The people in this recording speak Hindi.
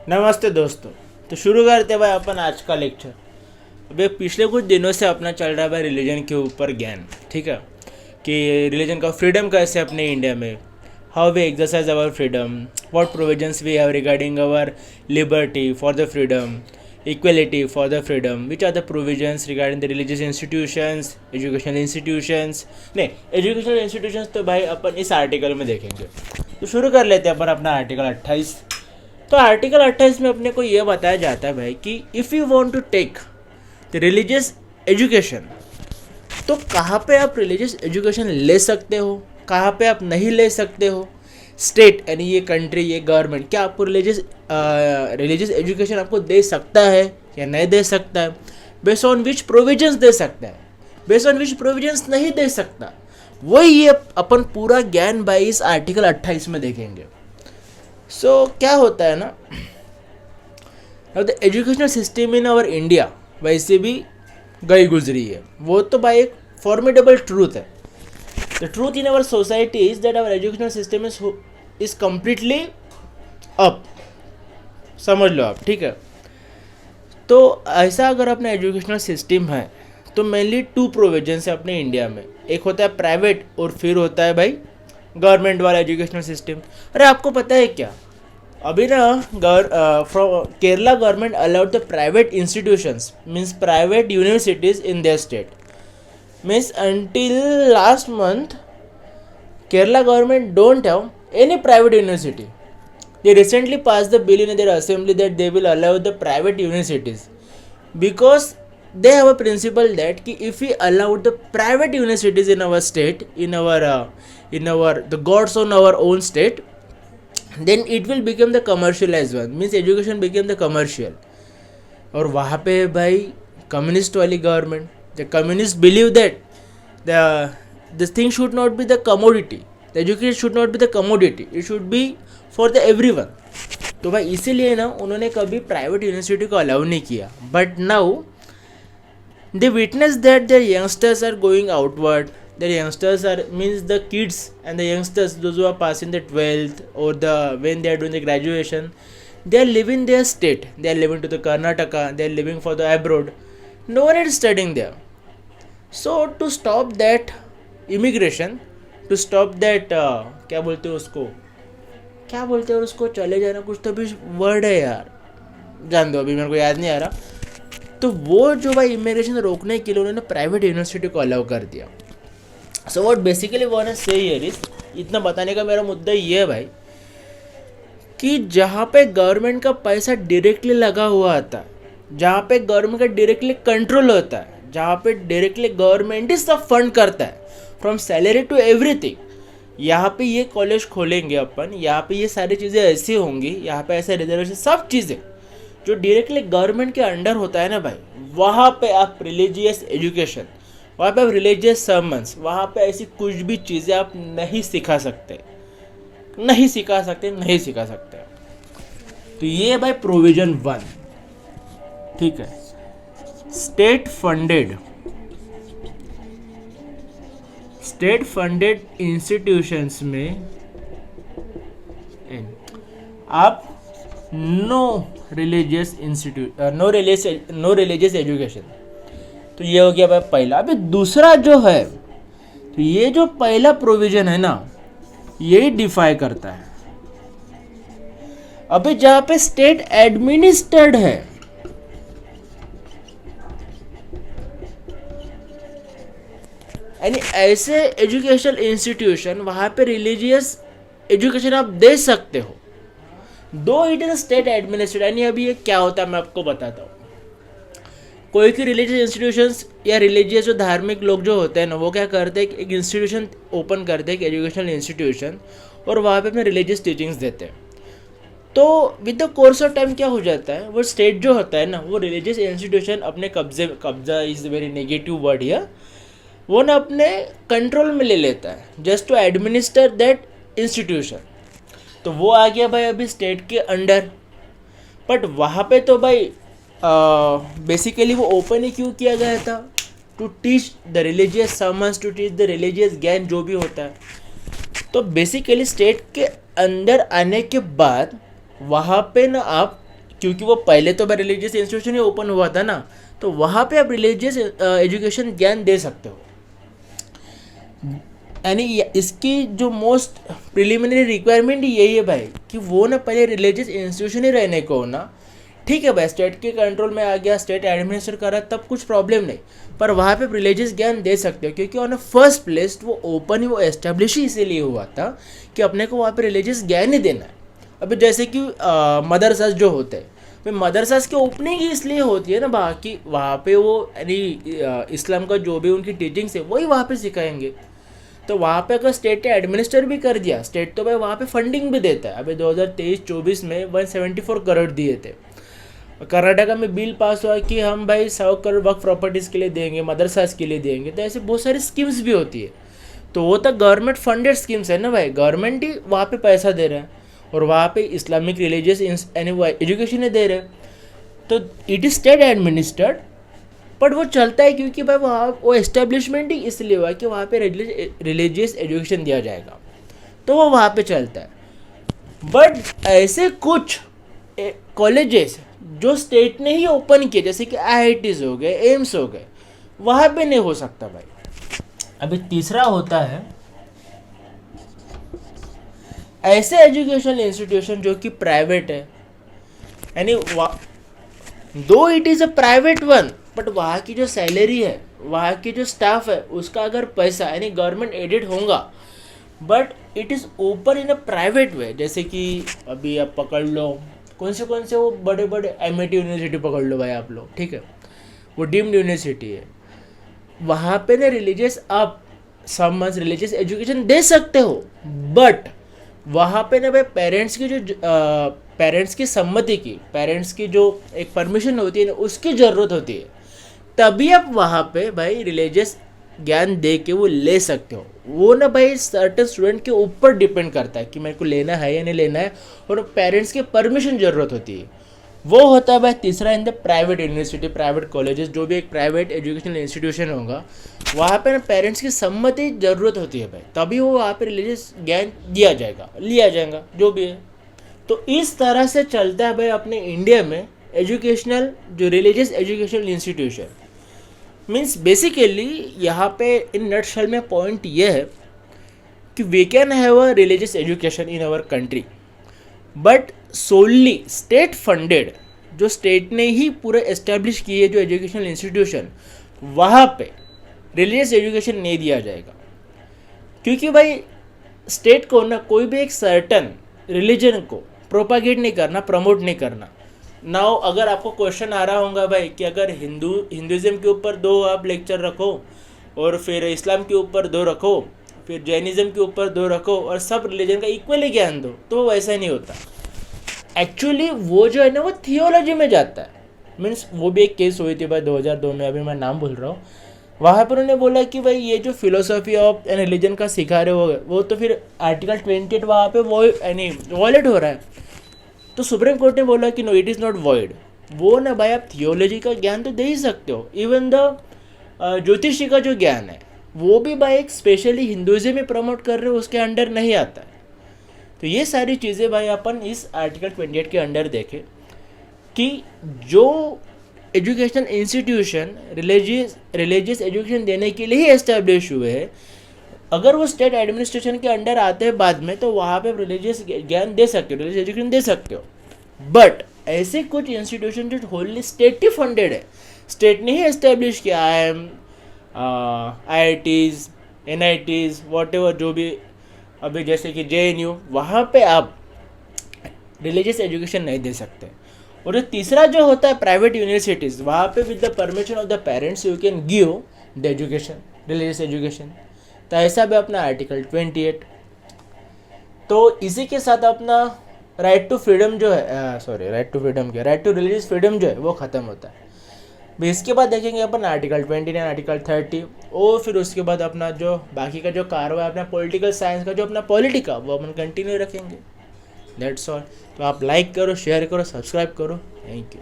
नमस्ते दोस्तों। तो शुरू करते हैं भाई अपन आज का लेक्चर। अभी पिछले कुछ दिनों से अपना चल रहा है भाई रिलीजन के ऊपर ज्ञान, ठीक है, कि रिलीजन का फ्रीडम कैसे अपने इंडिया में, how we exercise our freedom, what provisions we have regarding our liberty for the freedom, equality for the freedom, which are the provisions regarding the religious institutions, educational institutions. नहीं, एजुकेशनल इंस्टीट्यूशंस तो भाई अपन इस आर्टिकल में देखेंगे। तो शुरू कर लेते हैं अपन अपना आर्टिकल 28। तो आर्टिकल 28 में अपने को यह बताया जाता है भाई कि if you want to take the religious education, तो कहाँ पे आप रिलीजियस एजुकेशन ले सकते हो, कहाँ पे आप नहीं ले सकते हो। स्टेट यानी ये कंट्री, ये गवर्नमेंट क्या आपको रिलीजियस एजुकेशन आपको दे सकता है या नहीं दे सकता है, बेस्ड ऑन विच प्रोविजंस दे सकता है, बेस्ड ऑन विच प्रोविजंस नहीं दे सकता। वही ये अपन पूरा ज्ञान भाई इस आर्टिकल 28 में देखेंगे। सो क्या होता है ना, अब the educational system in our India वैसे भी गई गुजरी है, वो तो भाई एक फॉर्मिडेबल ट्रूथ है। The truth in our society is that our educational system is completely up, समझ लो आप, ठीक है। तो ऐसा अगर अपना एजुकेशनल सिस्टम है तो मेनली टू प्रोविजंस है अपने इंडिया में, एक होता है प्राइवेट और फिर होता है भाई गवर्नमेंट वाला एजुकेशनल सिस्टम। अरे आपको पता है क्या, अभी ना from Kerala government allowed the private institutions means private universities in their state. Means until last month Kerala government don't have any private university. They recently passed the bill in their assembly that they will allow the private universities because they have a principle that ki if we allow the private universities in our state, in our the gods on our own state, then it will become the commercialized one, means education became the commercial। और वहाँ पे भाई कम्युनिस्ट वाली government, the communist believe that the thing should not be the commodity, the education should not be the commodity, it should be for the everyone। तो भाई इसीलिए ना उन्होंने कभी प्राइवेट यूनिवर्सिटी को अलाउ नहीं किया। But now they witness that their youngsters are going outward, their youngsters are means the kids and the youngsters those who are passing the 12th or the when they are doing the graduation, they are living their state, they are living to the Karnataka, they are living for the abroad, no one is studying there। So to stop that immigration, to stop that क्या बोलते हैं उसको चले जाना, कुछ तो भी वर्ड है यार, जान दो, अभी मेरे को याद नहीं आ रहा। तो वो जो भाई इमिग्रेशन रोकने के लिए उन्होंने प्राइवेट यूनिवर्सिटी को अलाउ कर दिया। So what basically want to say here is, इतना बताने का मेरा मुद्दा ये है भाई कि जहाँ पे गवर्नमेंट का पैसा डायरेक्टली लगा हुआ आता है, जहाँ पे गवर्नमेंट का डायरेक्टली कंट्रोल होता है, जहाँ पे डायरेक्टली गवर्नमेंट ही सब फंड करता है फ्रॉम सैलरी टू एवरीथिंग, यहाँ पे ये कॉलेज खोलेंगे अपन, यहाँ पे ये सारी चीज़ें ऐसी होंगी, यहाँ पे ऐसे रिजर्वेशन, सब चीज़ें जो डायरेक्टली गवर्नमेंट के अंडर होता है ना भाई, वहाँ पे आप रिलीजियस एजुकेशन, वहाँ पे आप रिलीजियस सर्मन्स, वहाँ पे ऐसी कुछ भी चीज़ें आप नहीं सिखा सकते। तो ये भाई प्रोविजन 1, ठीक है। स्टेट फंडेड इंस्टीट्यूशंस में आप नो रिलीजियस एजुकेशन, तो ये हो गया भाई पहला। अभी दूसरा जो है, तो ये जो पहला प्रोविजन है ना, यही डिफाई करता है। अभी जहां पे स्टेट एडमिनिस्टर्ड है, यानी ऐसे एजुकेशनल इंस्टीट्यूशन वहाँ पे रिलीजियस एजुकेशन आप दे सकते हो, दो इट इज स्टेट एडमिनिस्ट्रेटेड। यानी अभी ये क्या होता है मैं आपको बताता हूँ। कोई भी रिलीजियस इंस्टीट्यूशंस या रिलीजियस जो धार्मिक लोग जो होते हैं ना, वो क्या करते हैं, एक इंस्टीट्यूशन ओपन करते हैं, एक एजुकेशनल इंस्टीट्यूशन, और वहाँ पे अपने रिलीजियस टीचिंग्स देते हैं। तो with the course of time क्या हो जाता है, वो स्टेट जो होता है ना, वो रिलीजियस इंस्टीट्यूशन अपने कब्जा is very negative word here, वो ना अपने कंट्रोल में ले लेता है, just to administer that institution. तो वो आ गया भाई अभी स्टेट के अंडर। बट वहाँ पे तो भाई बेसिकली वो ओपन ही क्यों किया गया था, to teach the religious sermons, to teach the religious gyan जो भी होता है। तो बेसिकली स्टेट के अंदर आने के बाद वहाँ पे ना आप क्योंकि वो पहले तो रिलीजियस इंस्टीट्यूशन ही ओपन हुआ था ना, तो वहाँ पे आप रिलीजियस एजुकेशन ज्ञान दे सकते हो। यानी इसकी जो मोस्ट प्रिलिमिनरी रिक्वायरमेंट ही यही है भाई कि वो ना पहले रिलीजियस इंस्टीट्यूशन ही रहने को ना। ठीक है भाई, स्टेट के कंट्रोल में आ गया, स्टेट एडमिनिस्ट्रेट कर रहा, तब कुछ प्रॉब्लम नहीं, पर वहाँ पे रिलीजियस ज्ञान दे सकते हो, क्योंकि ऑन फर्स्ट प्लेस वो ओपन ही, वो एस्टेब्लिश ही इसीलिए हुआ था कि अपने को वहाँ पे रिलीजियस ज्ञान ही देना है। अभी जैसे कि मदरसास जो होते हैं, भाई मदरसास की ओपनिंग ही इसलिए होती है ना बाकी, वहाँ पे वो यानी इस्लाम का जो भी उनकी टीचिंग्स है वही वहाँ पे सिखाएंगे। तो वहाँ पे अगर स्टेट ने एडमिनिस्टर भी कर दिया, स्टेट तो भाई वहाँ पे फंडिंग भी देता है। अभी 2023-24 में 174 करोड़ दिए थे। कर्नाटका में बिल पास हुआ कि हम भाई 100 करोड़ वक्फ प्रॉपर्टीज़ के लिए देंगे, मदरसास के लिए देंगे। तो ऐसे बहुत सारी स्कीम्स भी होती है। तो वो तो गवर्नमेंट फंडेड स्कीम्स है ना भाई, गवर्नमेंट ही वहाँ पे पैसा दे रहा है और वहाँ पे इस्लामिक रिलीजियस एजुकेशन ही दे रहे हैं। तो it is state administered, but वो चलता है क्योंकि भाई वहाँ वो एस्टेब्लिशमेंट ही इसलिए हुआ कि वहाँ पे रिलीजियस एजुकेशन दिया जाएगा, तो वो वहाँ पे चलता है। बट ऐसे कुछ कॉलेजेस जो स्टेट ने ही ओपन किए, जैसे कि IITs हो गए, एम्स हो गए, वहाँ पे नहीं हो सकता भाई। अभी तीसरा होता है ऐसे एजुकेशनल इंस्टीट्यूशन जो कि प्राइवेट है, यानी दो it is a private one, but वहाँ की जो सैलरी है, वहाँ की जो स्टाफ है, उसका अगर पैसा यानी गवर्नमेंट एडेड होगा, but it is open in a private way. जैसे कि अभी आप पकड़ लो कौन से वो बड़े बड़े MIT यूनिवर्सिटी पकड़ लो भाई आप लोग, ठीक है, वो डीम्ड यूनिवर्सिटी है, वहाँ पे ना रिलीजियस आप सम मंथ्स रिलीजियस एजुकेशन दे सकते हो, बट वहाँ पे ना भाई पेरेंट्स की सम्मति की, पेरेंट्स की जो एक परमिशन होती है ना, उसकी ज़रूरत होती है, तभी आप वहाँ पे भाई रिलीजियस ज्ञान दे के वो ले सकते हो। वो ना भाई सर्टेन स्टूडेंट के ऊपर डिपेंड करता है कि मेरे को लेना है या नहीं लेना है, और पेरेंट्स की परमिशन ज़रूरत होती है। वो होता है भाई तीसरा in the private university, private colleges, जो भी एक प्राइवेट एजुकेशनल इंस्टीट्यूशन होगा, वहाँ पे ना पेरेंट्स की सम्मति ज़रूरत होती है भाई, तभी वो वहाँ पे रिलीजियस ज्ञान दिया जाएगा, लिया जाएगा, जो भी है। तो इस तरह से चलता है भाई अपने इंडिया में एजुकेशनल जो religious educational institution. Means basically यहाँ पे इन नटशेल में पॉइंट ये है कि we can have a religious education in our country, but solely state funded, जो स्टेट ने ही पूरे एस्टेब्लिश किए जो एजुकेशनल इंस्टीट्यूशन, वहाँ पे रिलीजियस एजुकेशन नहीं दिया जाएगा। क्योंकि भाई स्टेट को ना कोई भी एक सर्टन रिलीजन को प्रोपागेट नहीं करना, प्रमोट नहीं करना। नाउ अगर आपको क्वेश्चन आ रहा होगा भाई कि अगर हिंदुज़म के ऊपर 2 आप लेक्चर रखो, और फिर इस्लाम के ऊपर 2 रखो, फिर जैनिज़्म के ऊपर 2 रखो, और सब रिलीजन का इक्वली ज्ञान दो, तो वैसा नहीं होता। एक्चुअली वो जो है ना वो थियोलॉजी में जाता है। मीन्स वो भी एक केस हुई थी भाई 2002 में, अभी मैं नाम भूल रहा हूँ, वहाँ पर उन्होंने बोला कि भाई ये जो फिलोसॉफी ऑफ एन रिलीजन का सिखा रहे हो, वो तो फिर आर्टिकल 28 वहाँ पे वो यानी वॉयलेट हो रहा है। तो सुप्रीम कोर्ट ने बोला कि no, it is not void. वो ना भाई आप थियोलॉजी का ज्ञान तो दे ही सकते हो, इवन द ज्योतिषी का जो ज्ञान है वो भी भाई एक स्पेशली हिंदुइज्म में प्रमोट कर रहे हो, उसके अंडर नहीं आता है। तो ये सारी चीज़ें भाई अपन इस आर्टिकल 28 के अंडर देखें कि जो एजुकेशनल इंस्टीट्यूशन रिलीजियस एजुकेशन देने के लिए ही एस्टेब्लिश हुए हैं, अगर वो स्टेट एडमिनिस्ट्रेशन के अंडर आते हैं बाद में, तो वहाँ पे रिलीजियस ज्ञान दे सकते हो, रिलीजियस एजुकेशन दे सकते हो। बट ऐसे कुछ इंस्टीट्यूशन जो होली स्टेट ही फंडेड है, स्टेट ने ही एस्टेब्लिश किया, IITs, NITs, वॉट जो भी, अभी जैसे कि JNU, वहाँ पे आप रिलीजियस एजुकेशन नहीं दे सकते। और जो तीसरा जो होता है प्राइवेट यूनिवर्सिटीज़, वहाँ पे with the permission of the parents you can give the education, religious education. तो ऐसा भी अपना आर्टिकल 28। तो इसी के साथ अपना राइट टू फ्रीडम जो है, राइट टू रिलीजियस फ्रीडम जो है वो ख़त्म होता है। भी इसके बाद देखेंगे अपन आर्टिकल 29, आर्टिकल 30, और फिर उसके बाद अपना जो बाकी का जो कार्रवाई अपना पॉलिटिकल साइंस का जो अपना पॉलिटी का, वो अपन कंटिन्यू रखेंगे। That's all. तो आप लाइक करो, शेयर करो, सब्सक्राइब करो। Thank you.